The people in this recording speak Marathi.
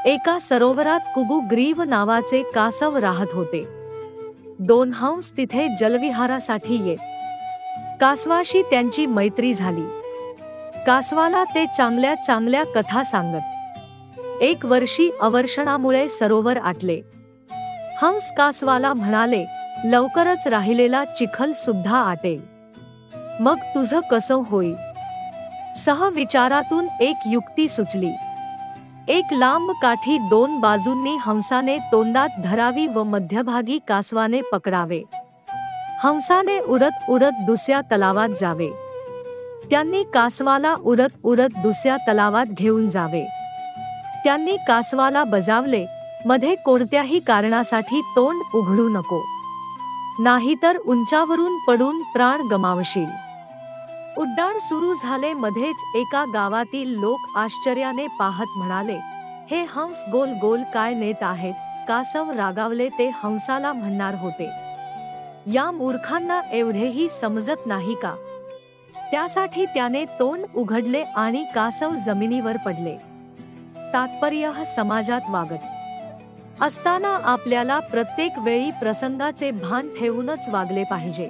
एका सरोवरात कुबुग्रीव नावाचे कासव राहत होते. दोन हंस तिथे जलविहारासाठी येत. कासवाशी त्यांची मैत्री झाली. कासवाला ते चांगल्या चांगल्या कथा सांगत. एक वर्षी अवर्षणामुळे सरोवर आटले. हंस कासवाला म्हणाले, लवकरच राहिलेला चिखल सुद्धा आटेल. मग तुझं कसं होईल? सहविचारातून एक युक्ती सुचली. एक लांब काठी दोन बाजूंनी हंसाने तोंडात धरावी व मध्यभागी कासवाने पकडावे. हंसाने उडत उडत दुसऱ्या तलावात जावे. त्यांनी कासवाला उडत उडत दुसऱ्या तलावात घेऊन जावे. त्यांनी कासवाला बजावले, मध्ये कोणत्याही कारणासाठी तोंड उघडू नको, नाहीतर उंचावरून पडून प्राण गमावशील. उड्डाण सुरू झाले. मध्येच एका गावातील लोक आश्चर्याने पाहत म्हणाले, हे हंस गोल गोल काय नेत आहेत? कासव रागावले. ते हंसाला म्हणणार होते, या मूर्खांना एवढेही समजत नाही का? त्यासाठी त्याने तोंड उघडले आणि कासव जमिनीवर पडले. तात्पर्य: समाजात वागत असताना आपल्याला प्रत्येक वेळी प्रसंगाचे भान ठेवूनच वागले पाहिजे.